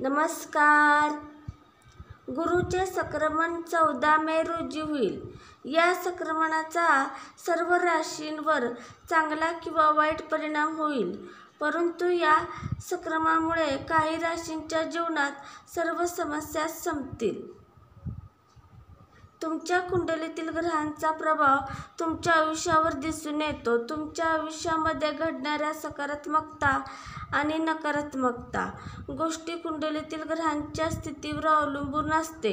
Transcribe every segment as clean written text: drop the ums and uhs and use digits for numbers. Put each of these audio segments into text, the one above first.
नमस्कार. गुरुचे संक्रमण 14 मे रोजी होईल. या संक्रमणाचा सर्व राशींवर चांगला किंवा वाईट परिणाम होईल. परंतु या संक्रमणामुळे काही राशींच्या जीवनात सर्व समस्या संपतील. तुमच्या कुंडलीतील ग्रहांचा प्रभाव तुमच्या आयुष्यावर दिसून येतो. तुमच्या आयुष्यामध्ये घडणाऱ्या सकारात्मकता आणि नकारात्मकता गोष्टी कुंडलीतील ग्रहांच्या स्थितीवर अवलंबून असते.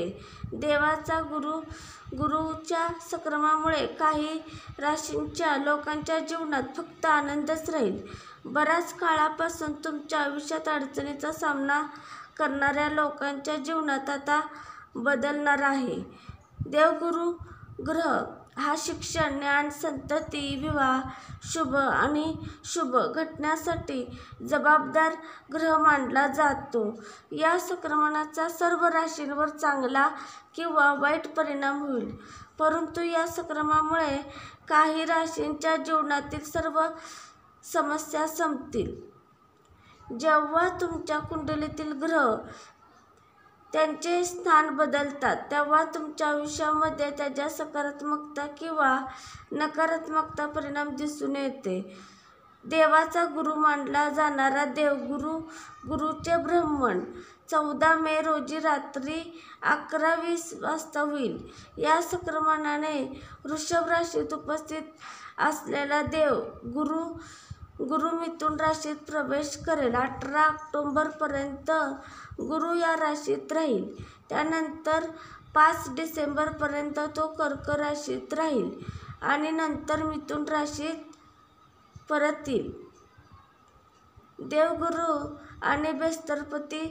देवाचा गुरुच्या संक्रमणामुळे काही राशींच्या लोकांच्या जीवनात फक्त आनंदच राहील. बऱ्याच काळापासून तुमच्या आयुष्यात अडचणींचा सामना करणाऱ्या लोकांच्या जीवनात आता बदलणार आहे. देवगुरु ग्रह हा शिक्षण, ज्ञान, संतती, विवाह, शुभ आणि शुभ घटनांसाठी जबाबदार ग्रह मानला जातो. या संक्रमणाचा सर्व राशींवर चांगला किंवा वाईट परिणाम होईल. परंतु या संक्रमणामुळे काही राशींच्या जीवनातील सर्व समस्या संपतील. जेव्हा तुमच्या कुंडलीतील ग्रह त्यांचे स्थान बदलतात तेव्हा तुमच्या आयुष्यामध्ये त्याचा सकारात्मक किंवा नकारात्मक परिणाम दिसून येते. देवाचा गुरु मानला जाणारा देवगुरु गुरुचे भ्रमण 14 मे रोजी रात्री 11:20 वाजता होईल. या संक्रमणाने वृषभ राशीत उपस्थित असलेला देव गुरु मिथुन राशीत प्रवेश करेल. 18 ऑक्टोबर पर्यंत गुरु या राशीत राहील. त्यानंतर 5 डिसेंबर पर्यंत तो कर्क राशीत राहील आणि नंतर मिथुन राशीत परत येईल. देवगुरु आणि बृहस्पती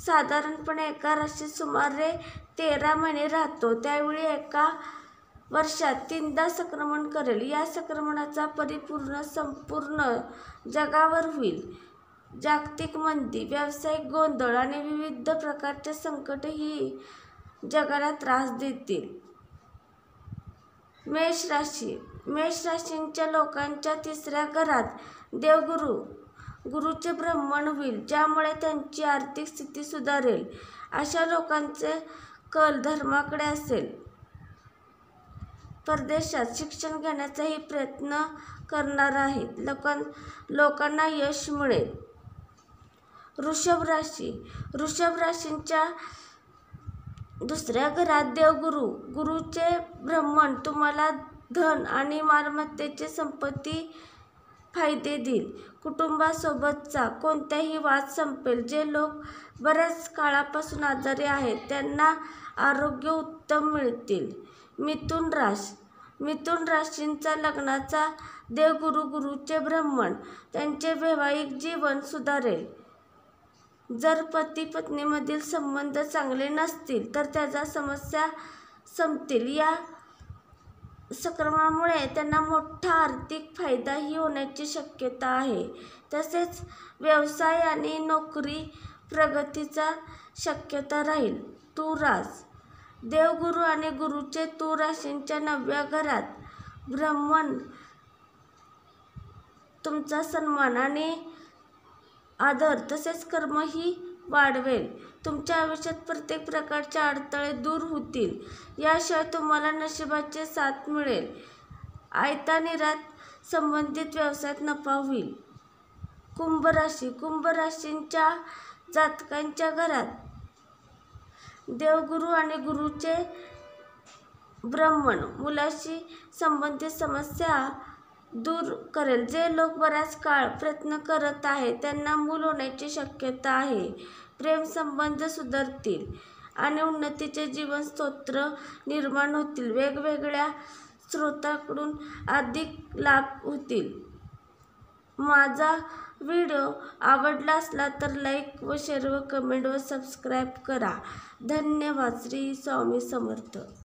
साधारणपणे एका राशीत सुमारे 13 महिने राहतो. त्यावेळी एका वर्षात 3दा संक्रमण करेल. या संक्रमणाचा परिणाम संपूर्ण जगावर होईल. जागतिक मंदी, व्यावसायिक गोंधळ आणि विविध प्रकारचे संकट ही जगाला त्रास देतील. मेष राशी. मेष राशीच्या लोकांच्या 3ऱ्या घरात गुरुचे भ्रमण होईल, ज्यामुळे त्यांची आर्थिक स्थिती सुधारेल. अशा लोकांचे कल धर्माकडे असेल. परदेशात शिक्षण घेण्याचाही प्रयत्न करणार आहेत लोकांना यश मिळेल. वृषभ राशी. वृषभ राशीच्या 2ऱ्या घरात गुरुचे भ्रमण तुम्हाला धन आणि मालमत्तेचे संपत्ती फायदे देईल. कुटुंबासोबतचा कोणताही वाद संपेल. जे लोक बऱ्याच काळापासून आजारी आहेत त्यांना आरोग्य उत्तम मिळतील. मिथुन राशीच्या लग्नाचा देवगुरु गुरुचे भ्रमण त्यांचे वैवाहिक जीवन सुधारेल. जर पती पत्नीमधील संबंध चांगले नसतील तर त्याच्या समस्या संपतील. या संक्रमणामुळे त्यांना मोठा आर्थिक फायदाही होण्याची शक्यता आहे. तसेच व्यवसाय आणि नोकरी प्रगतीची शक्यता राहील. तूळ रास. देवगुरु आणि गुरुचे तूळ राशीच्या 9व्या घरात भ्रमण तुमचा सन्मान आणि आदर तसेच कर्मही वाढवेल. तुमच्या आयुष्यात प्रत्येक प्रकारचे अडथळे दूर होतील. याशिवाय तुम्हाला नशिबाची साथ मिळेल. आयतानिरात संबंधित व्यवसायात नफा होईल. कुंभ राशी. कुंभ राशीच्या जातकांच्या घरात देवगुरु आणि गुरुचे भ्रमण मुलाशी संबंधित समस्या दूर करेल. जे लोक बराच काळ प्रयत्न करत आहेत त्यांना मूल होण्याची शक्यता आहे. प्रेम संबंध सुधारतील आणि उन्नतीचे जीवन स्रोत निर्माण होतील. वेगवेगळ्या स्रोतांकडून अधिक लाभ होतील. माझा व्हिडिओ आवडला असला तर लाईक व शेअर व कमेंट व सबस्क्राईब करा. धन्यवाद. श्री स्वामी समर्थ.